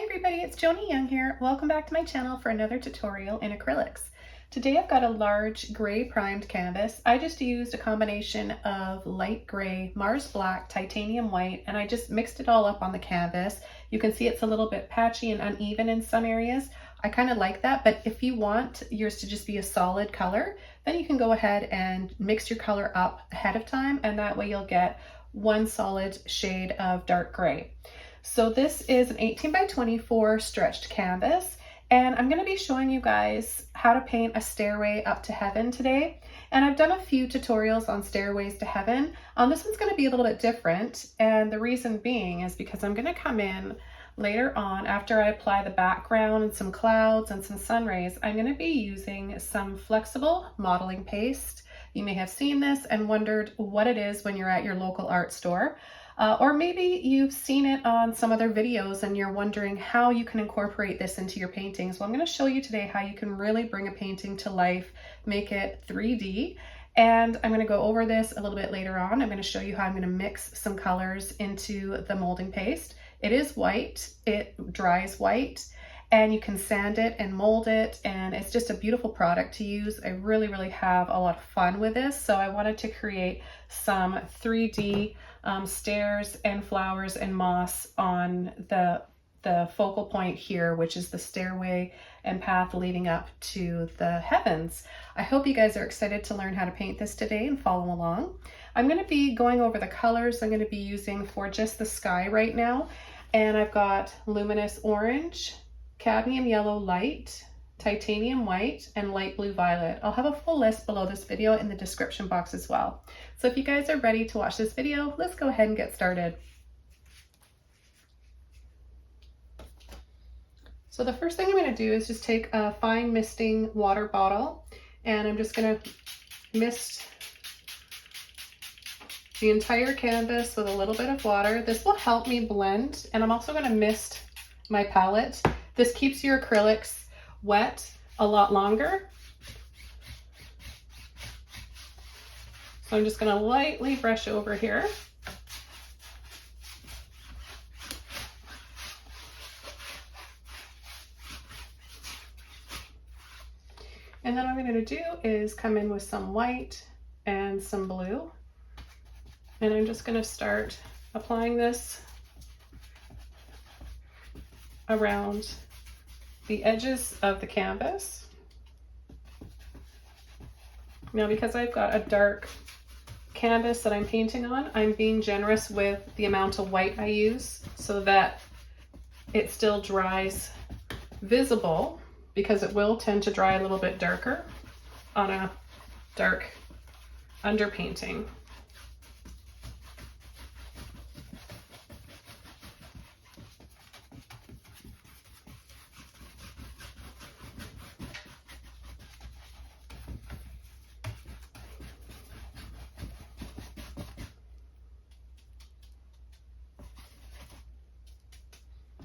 everybody, it's Joni Young here. Welcome back to my channel for another tutorial in acrylics. Today I've got a large gray primed canvas. I just used a combination of light gray, Mars black, titanium white, and I just mixed it all up on the canvas. You can see it's a little bit patchy and uneven in some areas. I kind of like that, but if you want yours to just be a solid color, then you can go ahead and mix your color up ahead of time, and that way you'll get one solid shade of dark gray. So this is an 18 by 24 stretched canvas, and I'm going to be showing you guys how to paint a stairway up to heaven today. And I've done a few tutorials on stairways to heaven. This one's going to be a little bit different, and the reason being is because I'm going to come in later on after I apply the background and some clouds and some sun rays. I'm going to be using some flexible modeling paste. You may have seen this and wondered what it is when you're at your local art store. Or maybe you've seen it on some other videos and you're wondering how you can incorporate this into your paintings. Well, I'm going to show you today how you can really bring a painting to life, make it 3D. And I'm going to go over this a little bit later on. I'm going to show you how I'm going to mix some colors into the molding paste. It is white, it dries white, and you can sand it and mold it, and it's just a beautiful product to use. I really have a lot of fun with this, so I wanted to create some 3D stairs and flowers and moss on the focal point here, which is the stairway and path leading up to the heavens. I hope you guys are excited to learn how to paint this today and follow along. I'm going to be going over the colors I'm going to be using for just the sky right now, and I've got Luminous orange, Cadmium yellow light, titanium white, and light blue violet. I'll have a full list below this video in the description box as well. So if you guys are ready to watch this video, let's go ahead and get started. So the first thing I'm going to do is just take a fine misting water bottle, and I'm just going to mist the entire canvas with a little bit of water. This will help me blend, and I'm also going to mist my palette. This keeps your acrylics wet a lot longer. So I'm just going to lightly brush over here. And then what I'm going to do is come in with some white and some blue. And I'm just going to start applying this around the edges of the canvas. Now, because I've got a dark canvas that I'm painting on, I'm being generous with the amount of white I use so that it still dries visible, because it will tend to dry a little bit darker on a dark underpainting.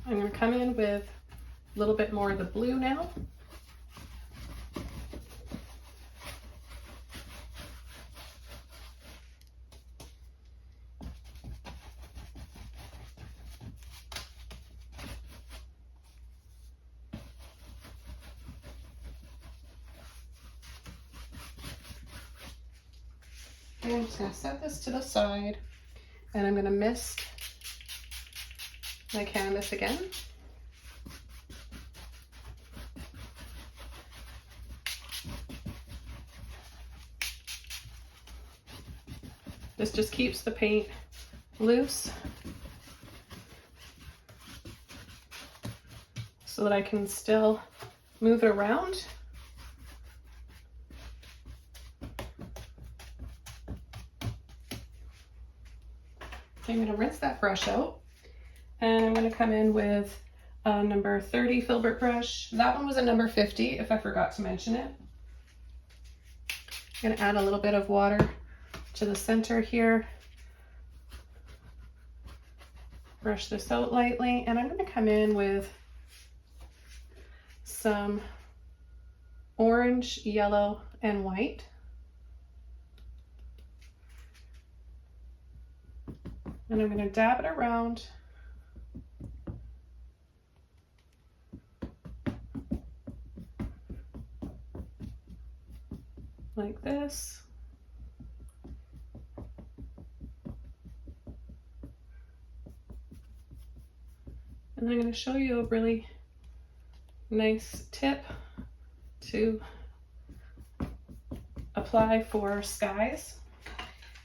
I'm going to come in with a little bit more of the blue now. And I'm just going to set this to the side, and I'm going to mist my canvas again. This just keeps the paint loose so that I can still move it around. I'm going to rinse that brush out, and I'm going to come in with a number 30 filbert brush. That one was a number 50 if I forgot to mention it. I'm going to add a little bit of water to the center here. Brush this out lightly, and I'm going to come in with some orange, yellow, and white. And I'm going to dab it around like this. And I'm going to show you a really nice tip to apply for skies.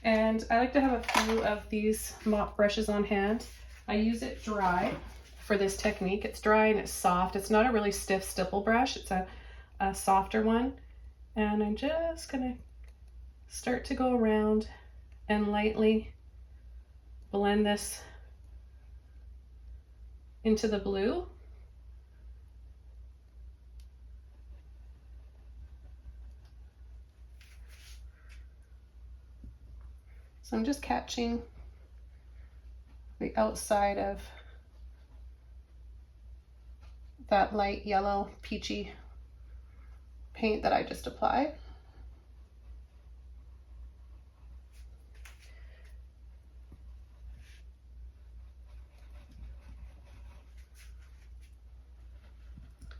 And I like to have a few of these mop brushes on hand. I use it dry for this technique. It's dry and it's soft. It's not a really stiff stipple brush. It's a softer one. And I'm just gonna start to go around and lightly blend this into the blue. So I'm just catching the outside of that light yellow peachy paint that I just applied.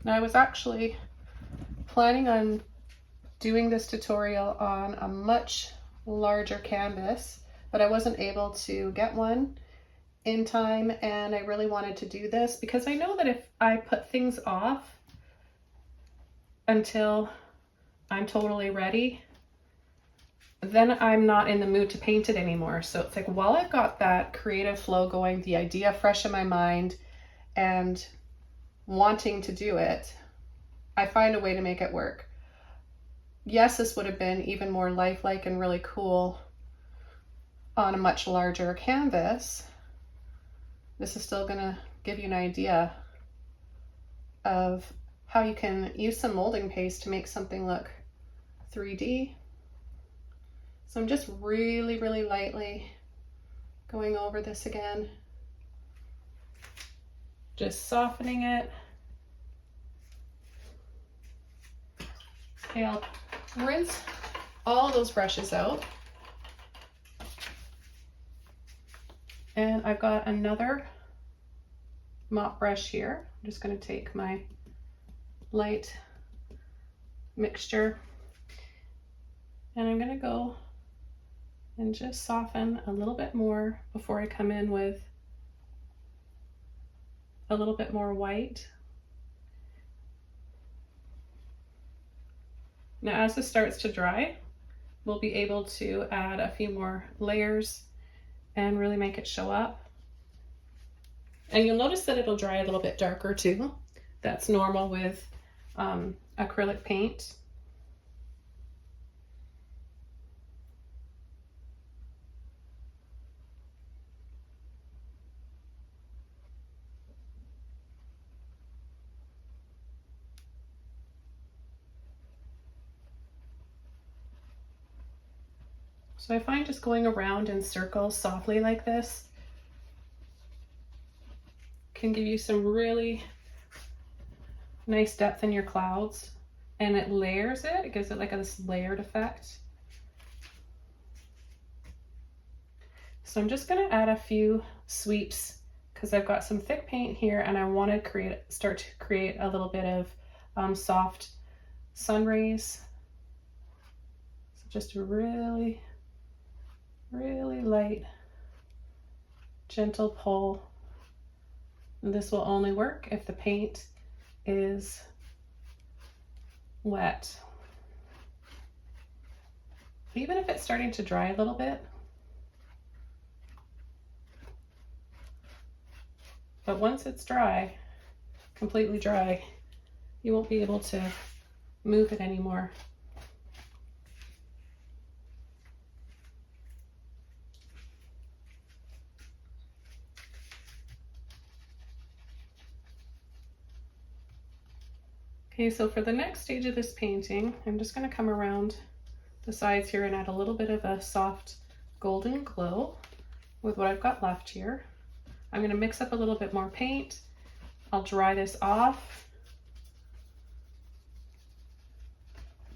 Now I was actually planning on doing this tutorial on a much larger canvas, but I wasn't able to get one in time, and I really wanted to do this because I know that if I put things off until I'm totally ready, then I'm not in the mood to paint it anymore. So it's like, while I've got that creative flow going, the idea fresh in my mind, and wanting to do it, I find a way to make it work. Yes, this would have been even more lifelike and really cool on a much larger canvas. This is still gonna give you an idea of how you can use some molding paste to make something look 3D. So I'm just really, really lightly going over this again. Just softening it. Okay, I'll rinse all those brushes out. And I've got another mop brush here. I'm just going to take my light mixture and I'm going to go and just soften a little bit more before I come in with a little bit more white. Now, as this starts to dry, we'll be able to add a few more layers and really make it show up. And you'll notice that it'll dry a little bit darker too. That's normal with acrylic paint. So I find just going around in circles softly like this can give you some really nice depth in your clouds, and it layers it. It gives it like this layered effect. So I'm just going to add a few sweeps because I've got some thick paint here and I want to start to create a little bit of soft sun rays. So just a really light, gentle pull. And this will only work if the paint is wet. Even if it's starting to dry a little bit. But once it's dry, completely dry, you won't be able to move it anymore. Okay, so for the next stage of this painting, I'm just going to come around the sides here and add a little bit of a soft golden glow with what I've got left here. I'm going to mix up a little bit more paint. I'll dry this off.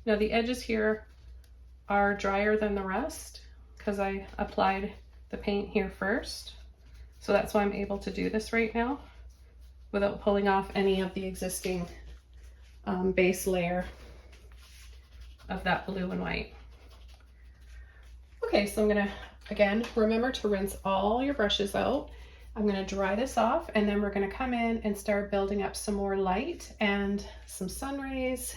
Now the edges here are drier than the rest because I applied the paint here first. So that's why I'm able to do this right now without pulling off any of the existing base layer of that blue and white. Okay, so I'm gonna, again, remember to rinse all your brushes out. I'm gonna dry this off, and then we're gonna come in and start building up some more light and some sun rays,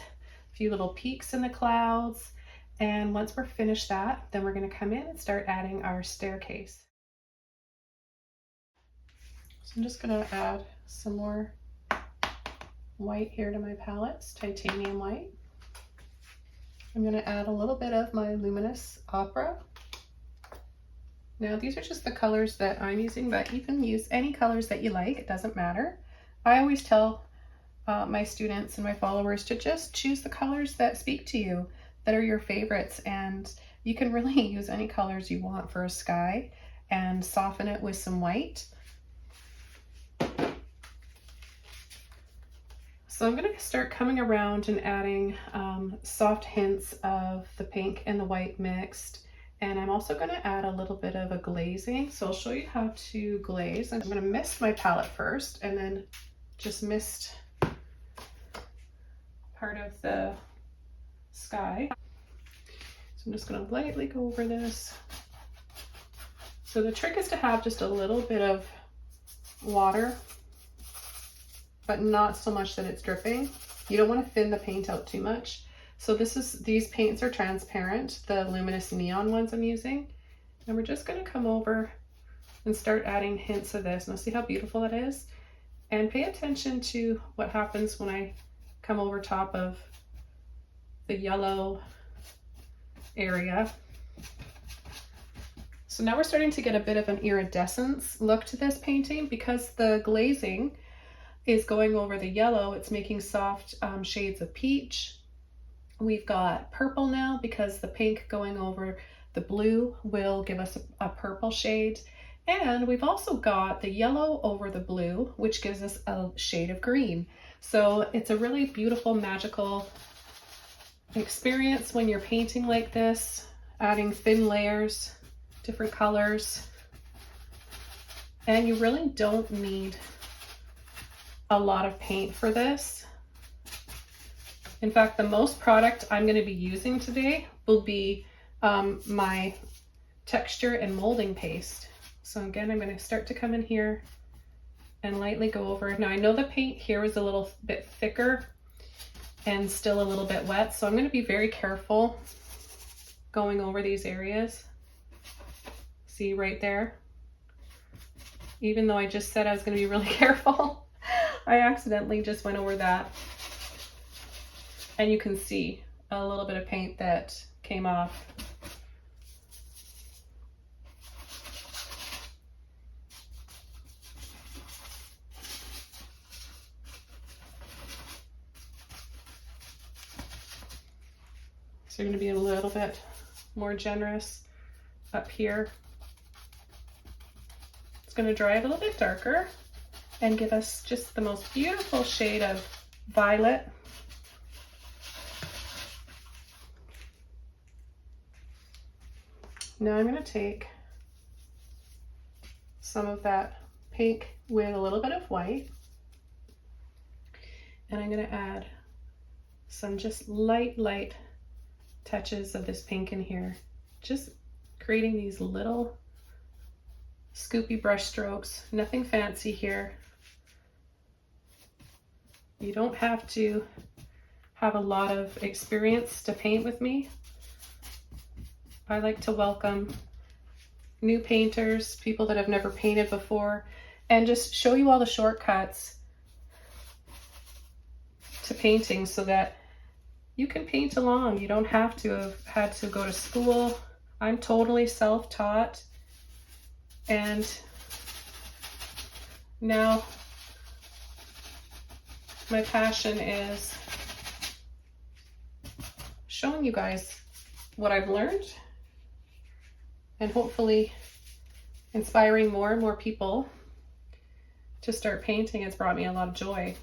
a few little peaks in the clouds. And once we're finished that, then we're gonna come in and start adding our staircase. So I'm just gonna add some more white here to my palettes, titanium white. I'm gonna add a little bit of my Luminous Opera. Now these are just the colors that I'm using, but you can use any colors that you like, it doesn't matter. I always tell my students and my followers to just choose the colors that speak to you, that are your favorites, and you can really use any colors you want for a sky and soften it with some white. So I'm going to start coming around and adding soft hints of the pink and the white mixed. And I'm also going to add a little bit of a glazing. So I'll show you how to glaze. I'm going to mist my palette first and then just mist part of the sky. So I'm just going to lightly go over this. So the trick is to have just a little bit of water, but not so much that it's dripping. You don't want to thin the paint out too much. So these paints are transparent, the Luminous Neon ones I'm using. And we're just going to come over and start adding hints of this. Now see how beautiful that is? And pay attention to what happens when I come over top of the yellow area. So now we're starting to get a bit of an iridescence look to this painting because the glazing is going over the yellow. It's making soft shades of peach. We've got purple now because the pink going over the blue will give us a purple shade. And we've also got the yellow over the blue, which gives us a shade of green. So it's a really beautiful, magical experience when you're painting like this, adding thin layers, different colors. And you really don't need a lot of paint for this. In fact, the most product I'm going to be using today will be my texture and molding paste. So again, I'm going to start to come in here and lightly go over. Now I know the paint here is a little bit thicker and still a little bit wet, so I'm going to be very careful going over these areas. See right there? Even though I just said I was going to be really careful, I accidentally just went over that. And you can see a little bit of paint that came off. So you're going to be a little bit more generous up here. It's going to dry a little bit darker and give us just the most beautiful shade of violet. Now I'm going to take some of that pink with a little bit of white, and I'm going to add some just light touches of this pink in here, just creating these little scoopy brush strokes, nothing fancy here. You don't have to have a lot of experience to paint with me. I like to welcome new painters, people that have never painted before, and just show you all the shortcuts to painting so that you can paint along. You don't have to have had to go to school. I'm totally self-taught, and now my passion is showing you guys what I've learned and hopefully inspiring more and more people to start painting. It's brought me a lot of joy.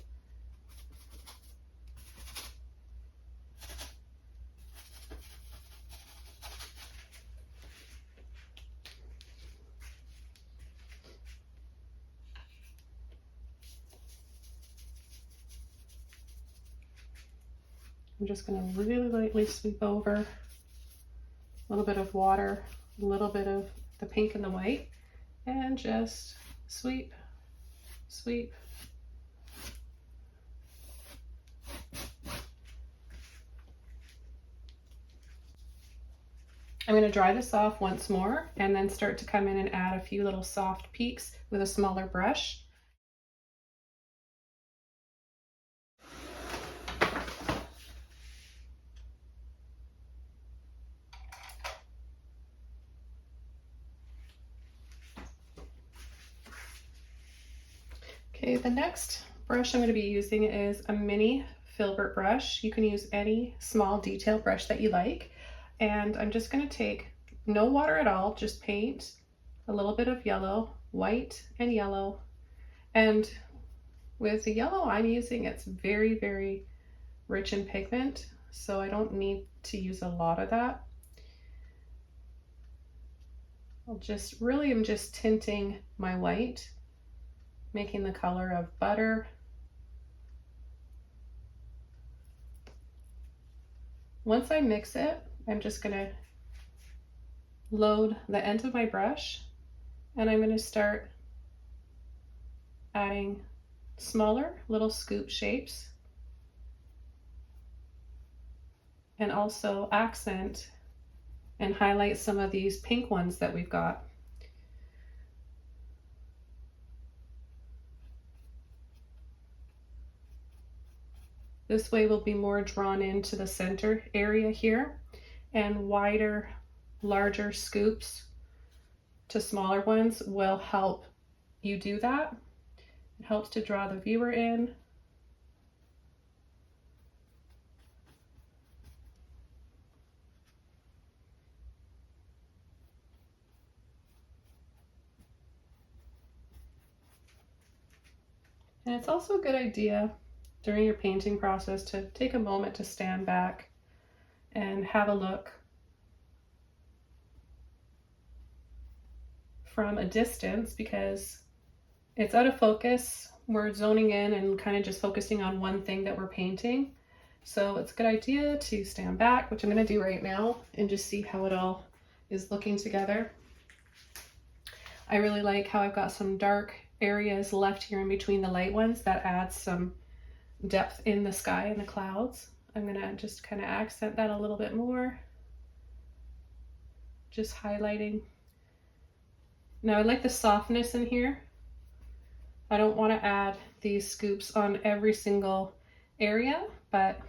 I'm just going to really lightly sweep over a little bit of water a little bit of the pink and the white, and just sweep, sweep. I'm going to dry this off once more and then start to come in and add a few little soft peaks with a smaller brush. Okay, the next brush I'm going to be using is a mini filbert brush. You can use any small detail brush that you like. And I'm just going to take no water at all, just paint, a little bit of yellow, white and yellow. And with the yellow I'm using, it's very, very rich in pigment, so I don't need to use a lot of that. I'm just tinting my white, making the color of butter. Once I mix it, I'm just going to load the end of my brush and I'm going to start adding smaller little scoop shapes and also accent and highlight some of these pink ones that we've got. This way we'll be more drawn into the center area here, and wider, larger scoops to smaller ones will help you do that. It helps to draw the viewer in. And it's also a good idea during your painting process to take a moment to stand back and have a look from a distance, because it's out of focus. We're zoning in and kind of just focusing on one thing that we're painting. So it's a good idea to stand back, which I'm going to do right now, and just see how it all is looking together. I really like how I've got some dark areas left here in between the light ones. That adds some depth in the sky and the clouds. I'm going to just kind of accent that a little bit more, just highlighting. Now I like the softness in here. I don't want to add these scoops on every single area, but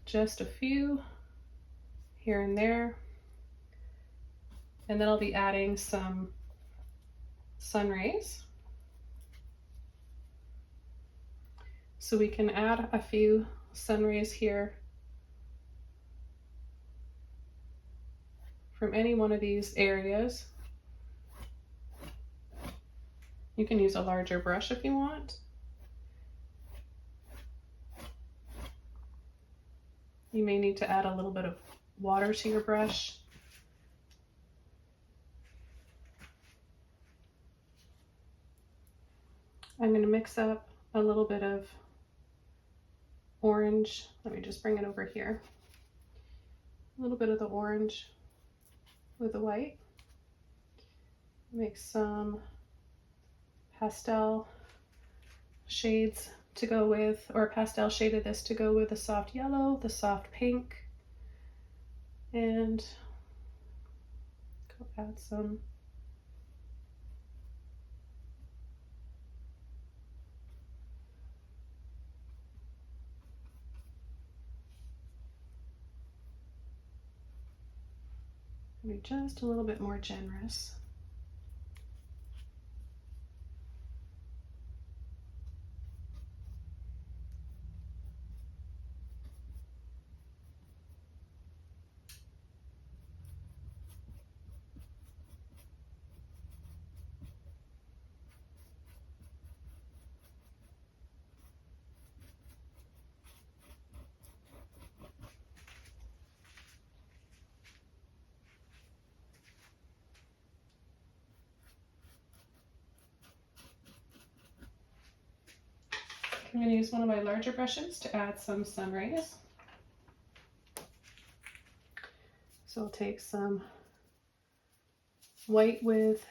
just a few here and there. And then I'll be adding some sun rays. So we can add a few sun rays here from any one of these areas. You can use a larger brush if you want. You may need to add a little bit of water to your brush. I'm going to mix up a little bit of orange. Let me just bring it over here. A little bit of the orange with the white. Make some pastel shades to go with, or pastel shade of this to go with the soft yellow, the soft pink, and go add some be just a little bit more generous. I'm going to use one of my larger brushes to add some sun rays. So I'll take some white with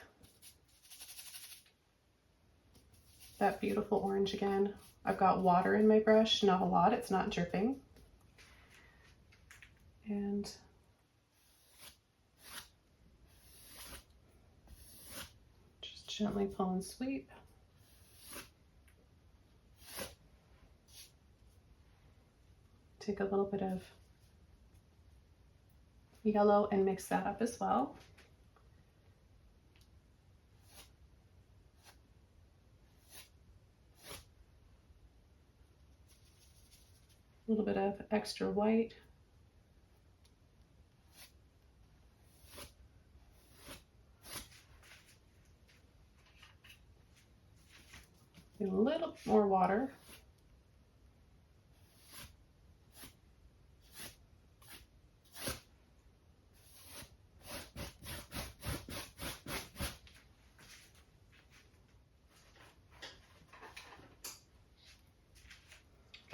that beautiful orange again. I've got water in my brush, not a lot, it's not dripping. And just gently pull and sweep. Take a little bit of yellow and mix that up as well. A little bit of extra white. And a little more water.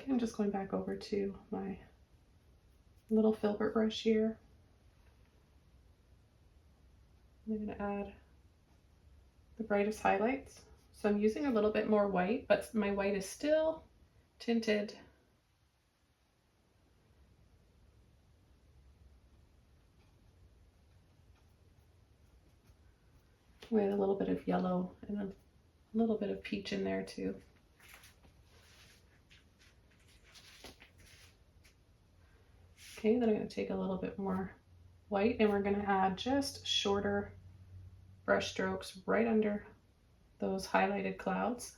I'm just going back over to my little filbert brush here. I'm going to add the brightest highlights. So I'm using a little bit more white, but my white is still tinted. With a little bit of yellow and a little bit of peach in there too. Okay, then I'm going to take a little bit more white and we're going to add just shorter brush strokes right under those highlighted clouds.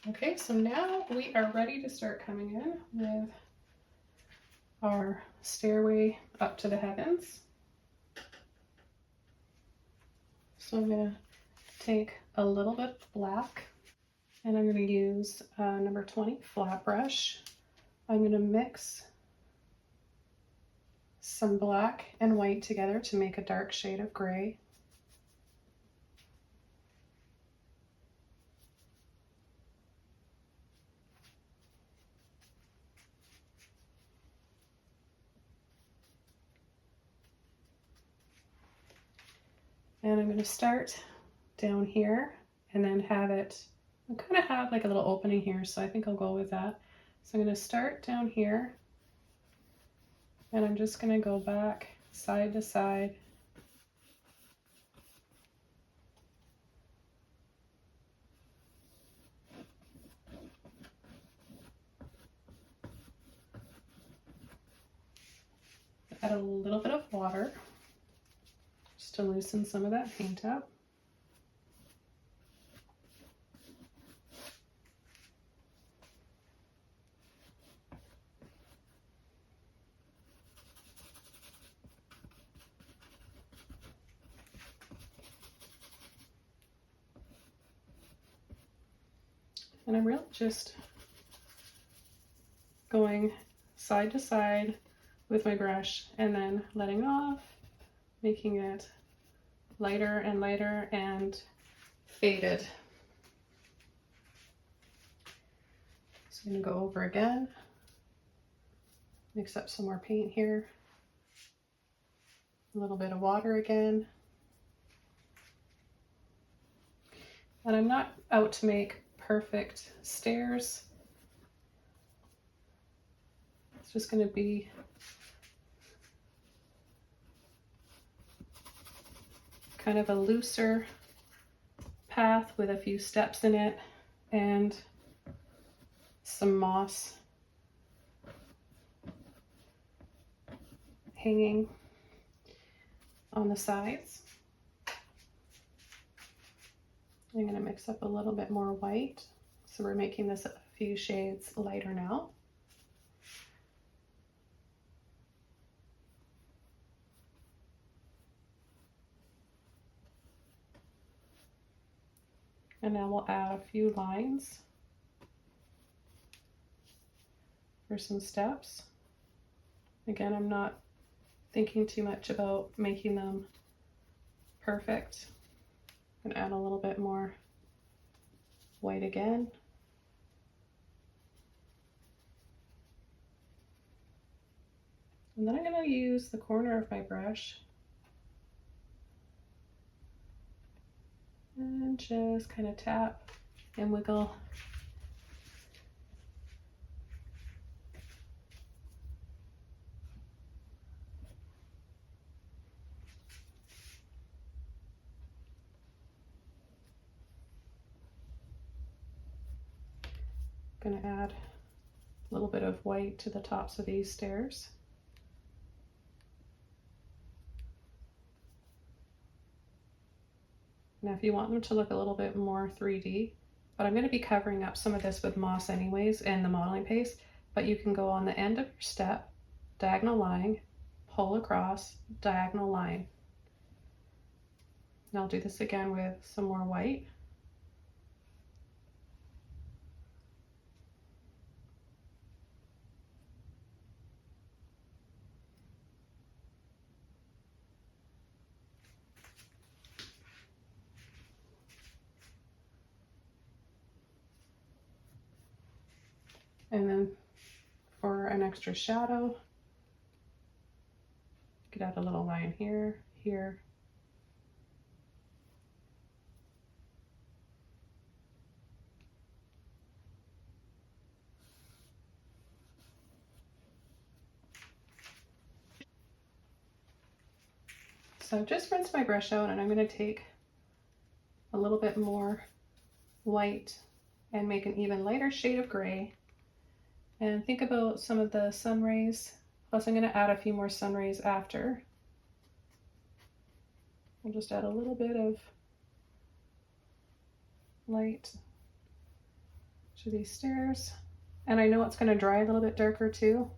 Okay, so now we are ready to start coming in with our stairway up to the heavens. So I'm going to take a little bit of black and I'm going to use number 20 flat brush. I'm going to mix some black and white together to make a dark shade of gray. And I'm going to start down here and then have it, I kind of have like a little opening here, so I think I'll go with that. So I'm going to start down here and I'm just going to go back side to side. Add a little bit of water just to loosen some of that paint up. And I'm really just going side to side with my brush and then letting off, making it lighter and lighter and faded. So I'm going to go over again, mix up some more paint here, a little bit of water again. And I'm not out to make perfect stairs. It's just going to be kind of a looser path with a few steps in it and some moss hanging on the sides. I'm going to mix up a little bit more white. So we're making this a few shades lighter now. And then we'll add a few lines for some steps. Again, I'm not thinking too much about making them perfect. I'm gonna add a little bit more white again. And then I'm gonna use the corner of my brush and just kind of tap and wiggle. Gonna add a little bit of white to the tops of these stairs. Now if you want them to look a little bit more 3D, but I'm going to be covering up some of this with moss anyways and the modeling paste, but you can go on the end of your step, diagonal line, pull across, diagonal line. And I'll do this again with some more white. And then for an extra shadow, you could add a little line here, here. So just rinse my brush out, and I'm going to take a little bit more white and make an even lighter shade of gray. And think about some of the sun rays. Plus I'm going to add a few more sun rays after. I'll just add a little bit of light to these stairs. And I know it's going to dry a little bit darker too.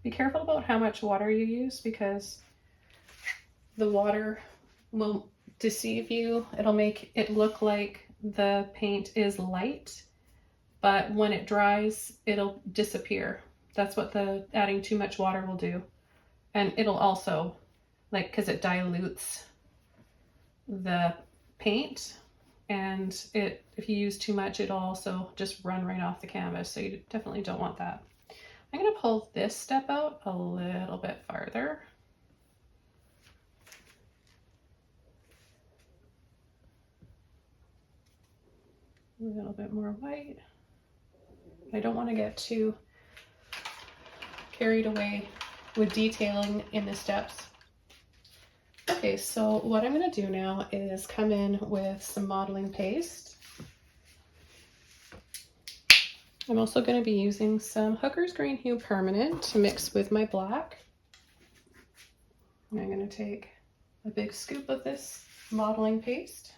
Be careful about how much water you use, because the water will deceive you. It'll make it look like the paint is light, but when it dries, it'll disappear. That's what the adding too much water will do. And it'll also, like, because it dilutes the paint, and if you use too much, it'll also just run right off the canvas. So you definitely don't want that. I'm going to pull this step out a little bit farther. A little bit more white. I don't want to get too carried away with detailing in the steps. Okay, so what I'm going to do now is come in with some modeling paste. I'm also going to be using some Hooker's Green Hue Permanent to mix with my black. And I'm going to take a big scoop of this modeling paste,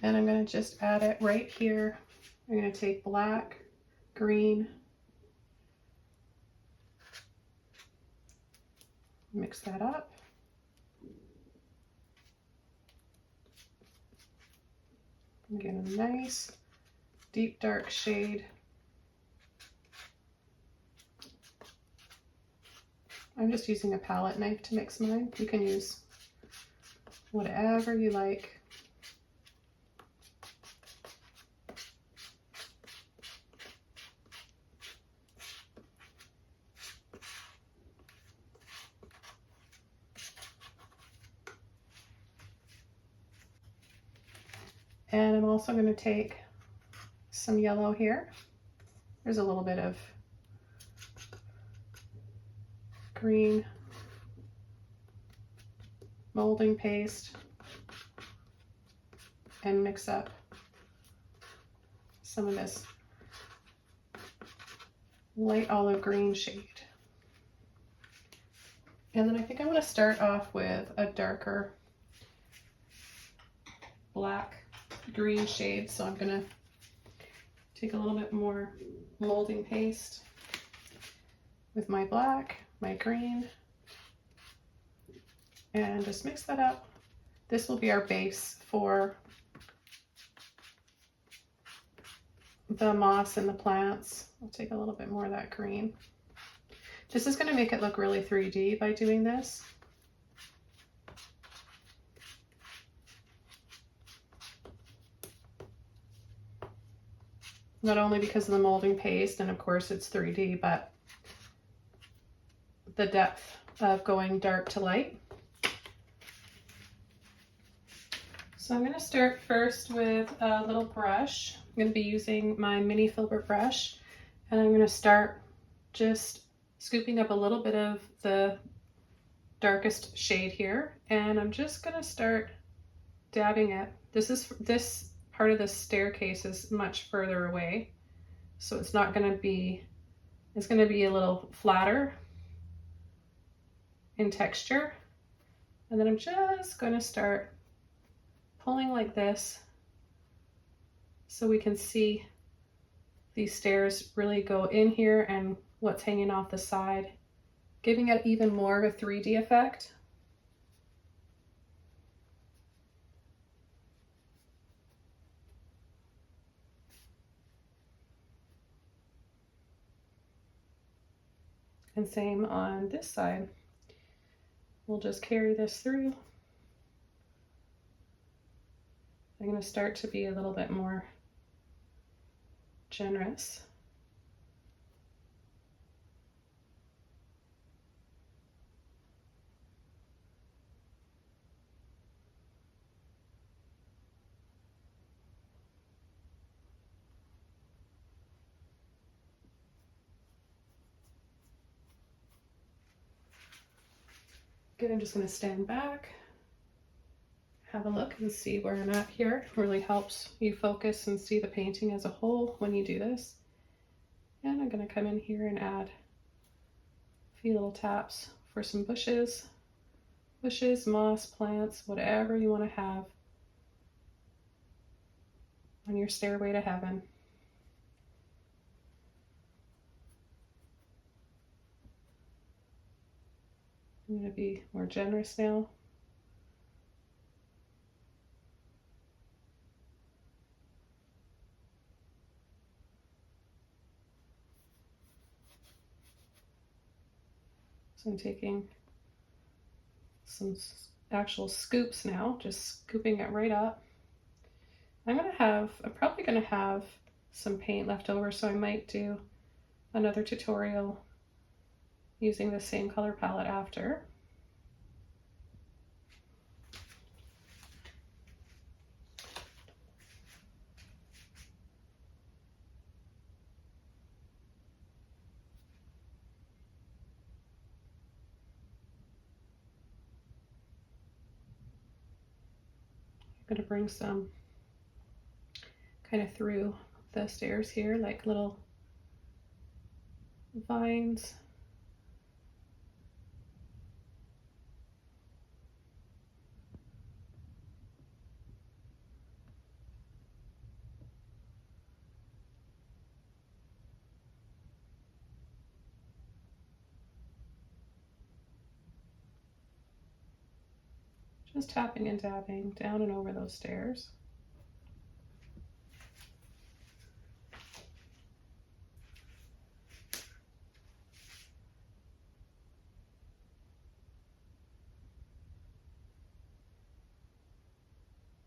and I'm going to just add it right here. I'm going to take black, green, mix that up. And get a nice deep dark shade. I'm just using a palette knife to mix mine. You can use whatever you like. And I'm also going to take some yellow here. There's a little bit of green molding paste, and mix up some of this light olive green shade. And then I think I want to start off with a darker black green shade, so I'm going to Take a little bit more molding paste with my black, my green, and just mix that up. This will be our base for the moss and the plants. I'll take a little bit more of that green. This is going to make it look really 3D by doing this. Not only because of the molding paste, and of course it's 3D, but the depth of going dark to light. So I'm going to start first with a little brush. I'm going to be using my mini filbert brush, and I'm going to start just scooping up a little bit of the darkest shade here, and I'm just going to start dabbing it. This part of the staircase is much further away, so it's not going to be, it's going to be a little flatter in texture. And then I'm just going to start pulling like this so we can see these stairs really go in here and what's hanging off the side, giving it even more of a 3D effect. And same on this side. We'll just carry this through. I'm going to start to be a little bit more generous. Good, I'm just going to stand back, have a look and see where I'm at here. It really helps you focus and see the painting as a whole when you do this. And I'm going to come in here and add a few little taps for some bushes, moss, plants, whatever you want to have on your stairway to heaven. I'm going to be more generous now. So I'm taking some actual scoops now, just scooping it right up. I'm probably going to have some paint left over, so I might do another tutorial using the same color palette after. I'm going to bring some kind of through the stairs here, like little vines. Just tapping and dabbing down and over those stairs.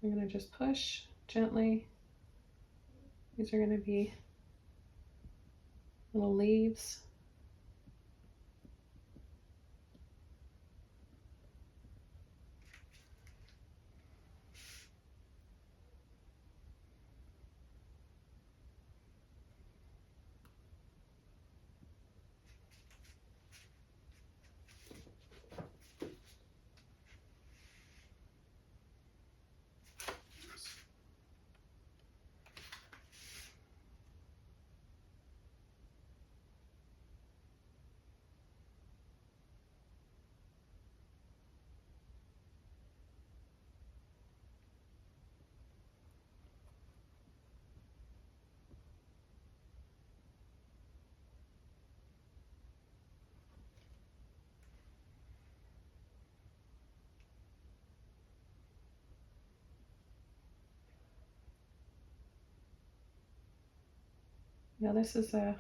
I'm going to just push gently. These are going to be little leaves. Now this is a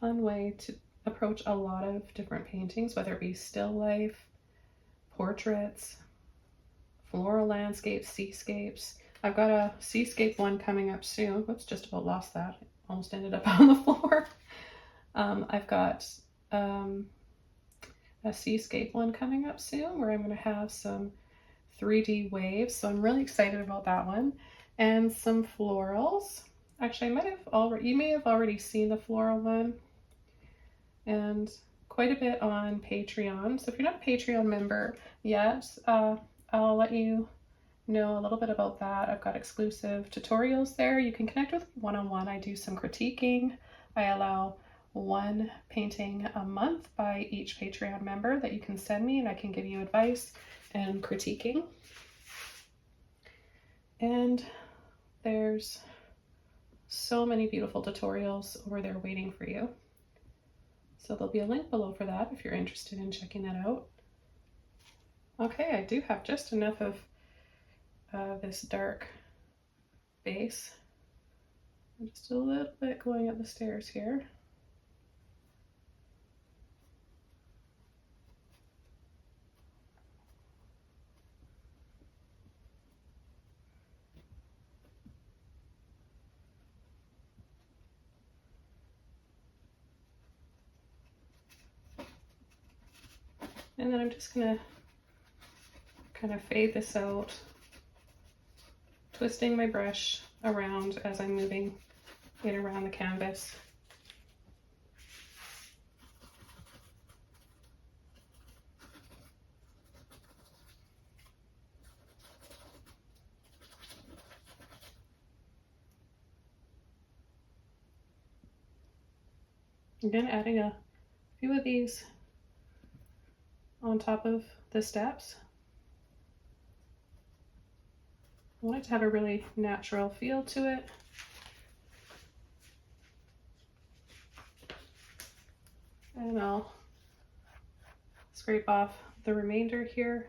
fun way to approach a lot of different paintings, whether it be still life, portraits, floral landscapes, seascapes. I've got a seascape one coming up soon. Whoops, just about lost that. Almost ended up on the floor. I've got a seascape one coming up soon where I'm going to have some 3D waves. So I'm really excited about that one. And some florals. Actually, you may have already seen the floral one. And quite a bit on Patreon. So if you're not a Patreon member yet, I'll let you know a little bit about that. I've got exclusive tutorials there. You can connect with one-on-one. I do some critiquing. I allow one painting a month by each Patreon member that you can send me, and I can give you advice and critiquing. And there's so many beautiful tutorials over there waiting for you. So there'll be a link below for that if you're interested in checking that out. Okay, I do have just enough of this dark base. Just a little bit going up the stairs here. And then I'm just gonna kind of fade this out, twisting my brush around as I'm moving it around the canvas. Again, adding a few of these on top of the steps. I want it to have a really natural feel to it. And I'll scrape off the remainder here.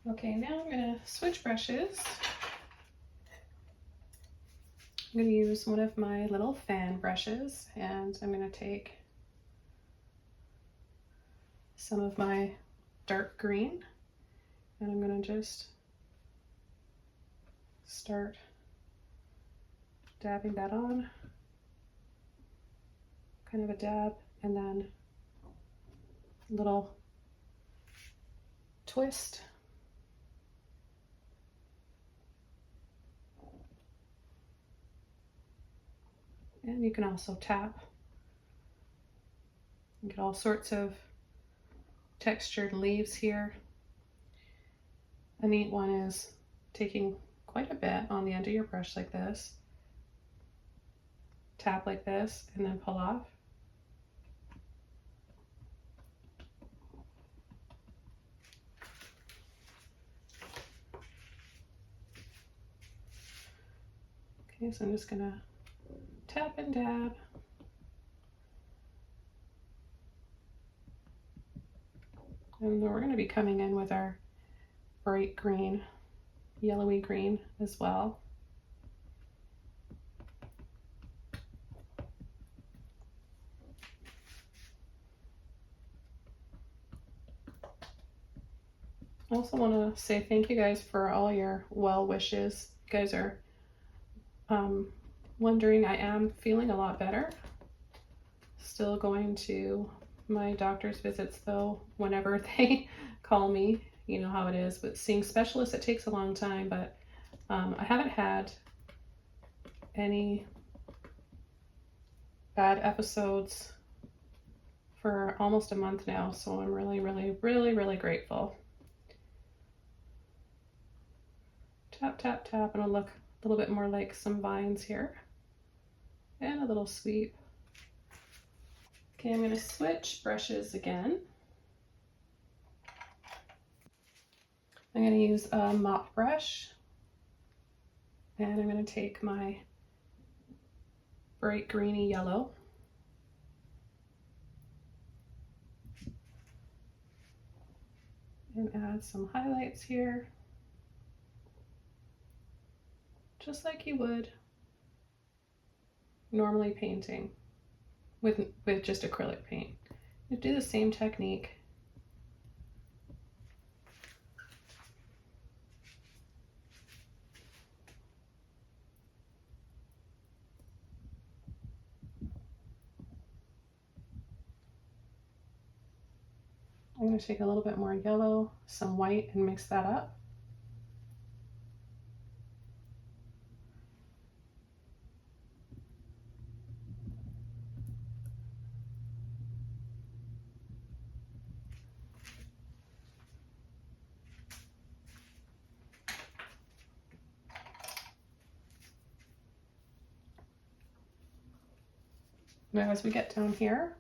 Okay, now I'm going to switch brushes. I'm going to use one of my little fan brushes, and I'm going to take some of my dark green, and I'm going to just start dabbing that on. Kind of a dab, and then a little twist. And you can also tap. You get all sorts of textured leaves here. A neat one is taking quite a bit on the end of your brush like this. Tap like this and then pull off. Okay, so I'm just gonna tap and dab. And we're going to be coming in with our bright green, yellowy green as well. I also want to say thank you guys for all your well wishes. You guys are wondering. I am feeling a lot better. Still going to my doctor's visits though whenever they call me. You know how it is with seeing specialists, it takes a long time, but I haven't had any bad episodes for almost a month now, so I'm really, really, really, really grateful. Tap, tap, tap, and it'll look a little bit more like some vines here. And a little sweep. Okay, I'm gonna switch brushes again. I'm gonna use a mop brush, and I'm gonna take my bright greeny yellow and add some highlights here, just like you would normally painting with just acrylic paint. You do the same technique. I'm going to take a little bit more yellow, some white, and mix that up. Now as we get down here,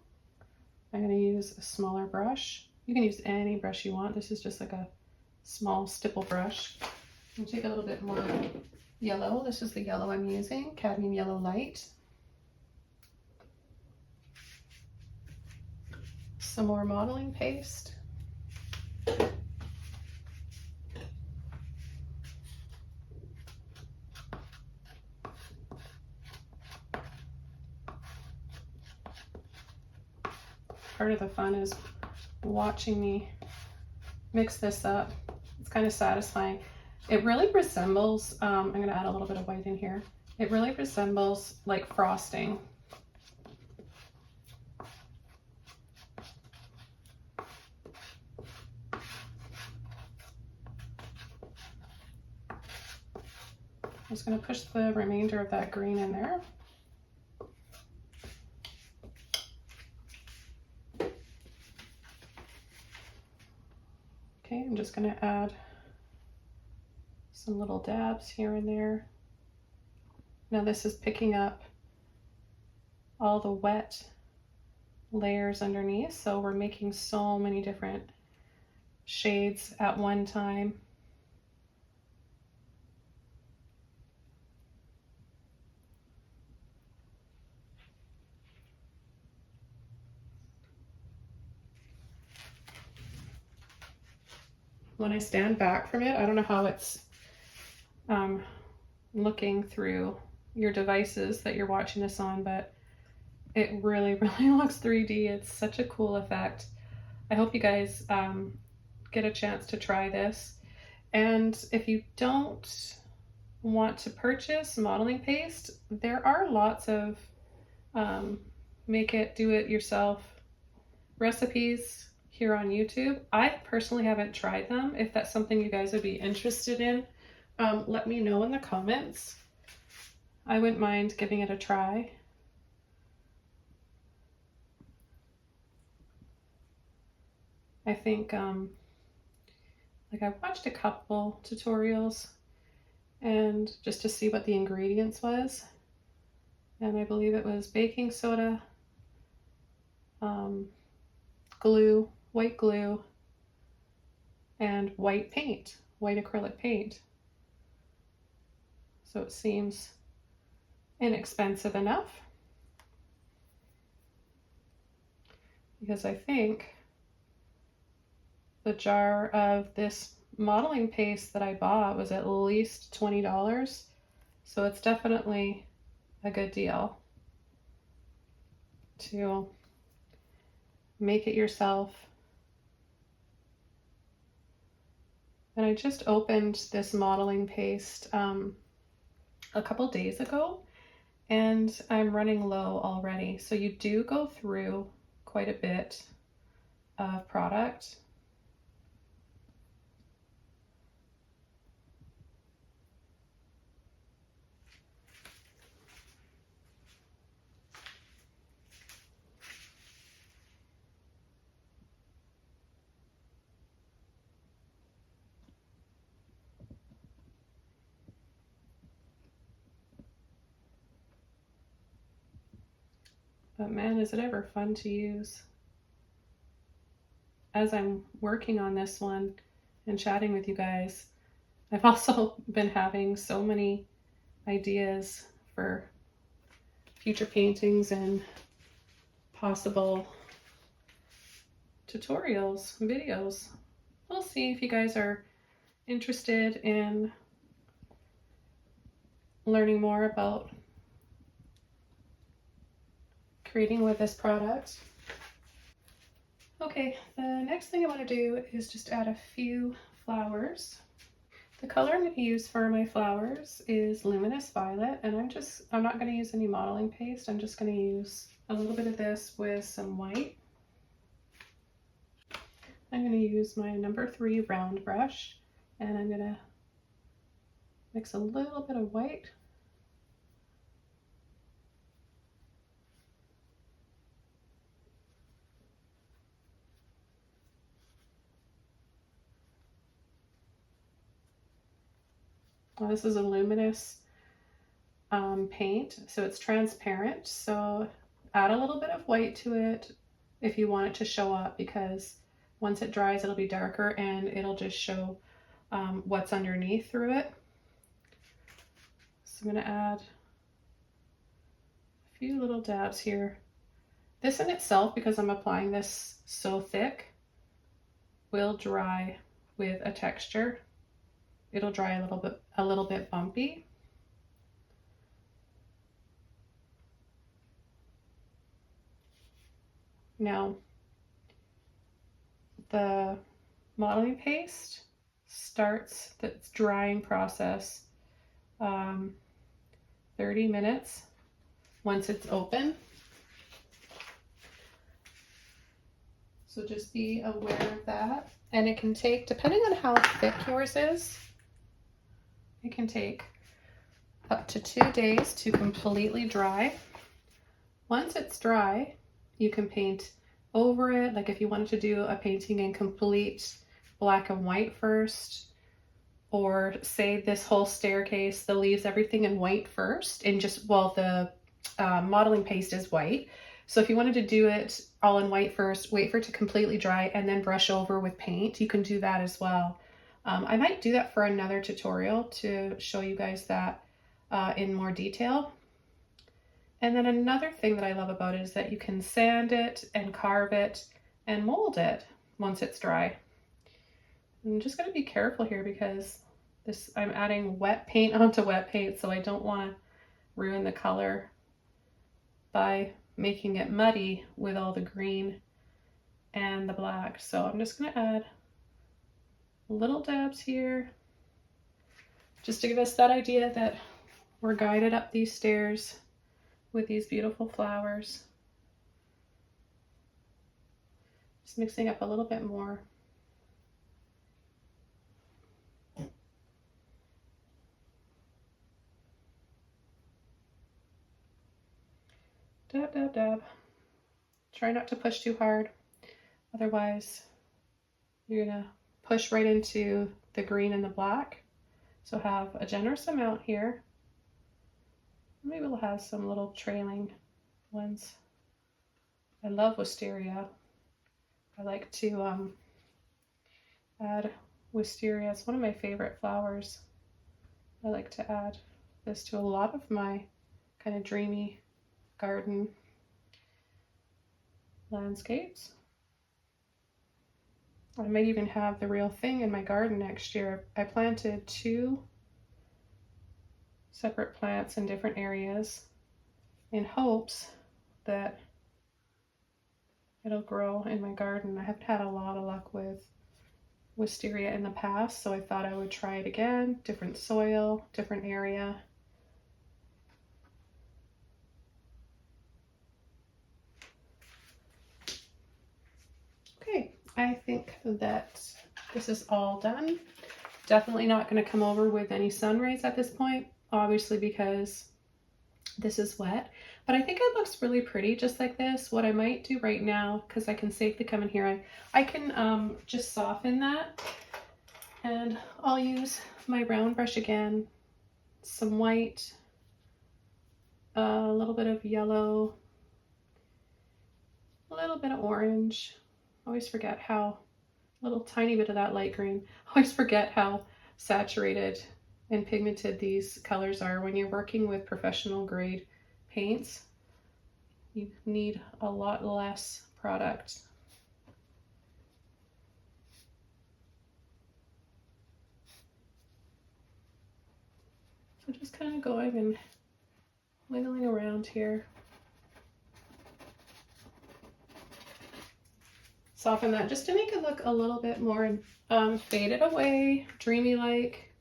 I'm going to use a smaller brush. You can use any brush you want. This is just like a small stipple brush. I'm going to take a little bit more yellow. This is the yellow I'm using, Cadmium Yellow Light. Some more modeling paste. Part of the fun is watching me mix this up. It's kind of satisfying. It really resembles, I'm going to add a little bit of white in here. It really resembles like frosting. I'm just going to push the remainder of that green in there. Okay, I'm just going to add some little dabs here and there. Now this is picking up all the wet layers underneath, so we're making so many different shades at one time. When I stand back from it, I don't know how it's looking through your devices that you're watching this on, but it really, really looks 3D. It's such a cool effect. I hope you guys get a chance to try this. And if you don't want to purchase modeling paste, there are lots of make it, do it yourself recipes here on YouTube. I personally haven't tried them. If that's something you guys would be interested in, let me know in the comments. I wouldn't mind giving it a try. I think like I watched a couple tutorials and just to see what the ingredients was, and I believe it was baking soda, glue, white glue, and white paint, white acrylic paint. So it seems inexpensive enough, because I think the jar of this modeling paste that I bought was at least $20. So it's definitely a good deal to make it yourself. And I just opened this modeling paste a couple days ago, and I'm running low already. So you do go through quite a bit of product. But man, is it ever fun to use. As I'm working on this one and chatting with you guys, I've also been having so many ideas for future paintings and possible tutorials, videos. We'll see if you guys are interested in learning more about creating with this product. Okay, the next thing I want to do is just add a few flowers. The color I'm going to use for my flowers is Luminous Violet, and I'm not going to use any modeling paste. I'm just going to use a little bit of this with some white. I'm going to use my number 3 round brush, and I'm going to mix a little bit of white. Well, this is a luminous paint, so it's transparent. So add a little bit of white to it if you want it to show up, because once it dries, it'll be darker and it'll just show what's underneath through it. So I'm going to add a few little dabs here. This in itself, because I'm applying this so thick, will dry with a texture. It'll dry a little bit bumpy. Now, the modeling paste starts the drying process 30 minutes once it's open. So just be aware of that. And it can take, depending on how thick yours is, it can take up to 2 days to completely dry. Once it's dry, you can paint over it. Like if you wanted to do a painting in complete black and white first, or say this whole staircase, the leaves, everything in white first, and just, well, the modeling paste is white. So if you wanted to do it all in white first, wait for it to completely dry, and then brush over with paint, you can do that as well. I might do that for another tutorial to show you guys that in more detail. And then another thing that I love about it is that you can sand it and carve it and mold it once it's dry. I'm just going to be careful here because I'm adding wet paint onto wet paint, so I don't want to ruin the color by making it muddy with all the green and the black. So I'm just going to add little dabs here just to give us that idea that we're guided up these stairs with these beautiful flowers. Just mixing up a little bit more. Dab, dab, dab. Try not to push too hard, otherwise you're gonna push right into the green and the black. So have a generous amount here. Maybe we'll have some little trailing ones. I love wisteria. I like to add wisteria. It's one of my favorite flowers. I like to add this to a lot of my kind of dreamy garden landscapes. I might even have the real thing in my garden next year. I planted 2 separate plants in different areas in hopes that it'll grow in my garden. I haven't had a lot of luck with wisteria in the past, so I thought I would try it again. Different soil, different area. Okay, I think that this is all done. Definitely not going to come over with any sun rays at this point, obviously, because this is wet, but I think it looks really pretty just like this. What I might do right now, because I can safely come in here, I can just soften that, and I'll use my round brush again, some white, a little bit of yellow, a little bit of orange. Always forget how, a little tiny bit of that light green. Always forget how saturated and pigmented these colors are. When you're working with professional grade paints, you need a lot less product. So just kind of going and wiggling around here. Soften that just to make it look a little bit more faded away, dreamy like.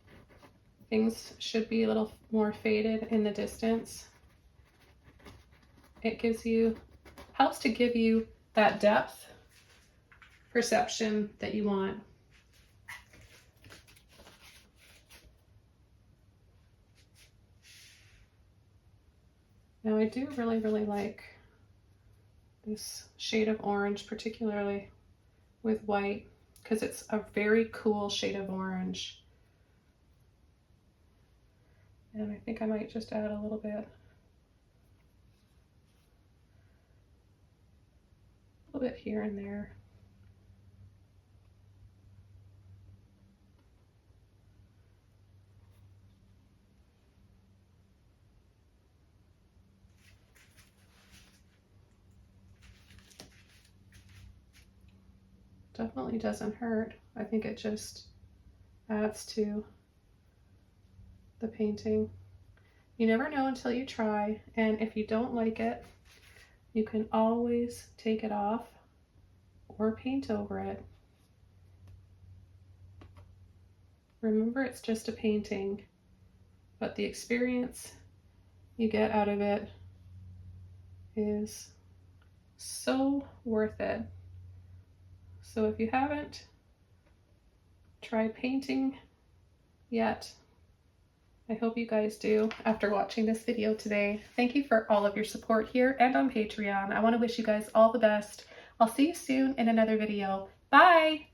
Things should be a little more faded in the distance. It gives you, helps to give you that depth perception that you want. Now I do really, really like this shade of orange, particularly with white, because it's a very cool shade of orange. And I think I might just add a little bit here and there. Definitely doesn't hurt. I think it just adds to the painting. You never know until you try, and if you don't like it, you can always take it off or paint over it. Remember, it's just a painting, but the experience you get out of it is so worth it. So if you haven't tried painting yet, I hope you guys do after watching this video today. Thank you for all of your support here and on Patreon. I want to wish you guys all the best. I'll see you soon in another video. Bye!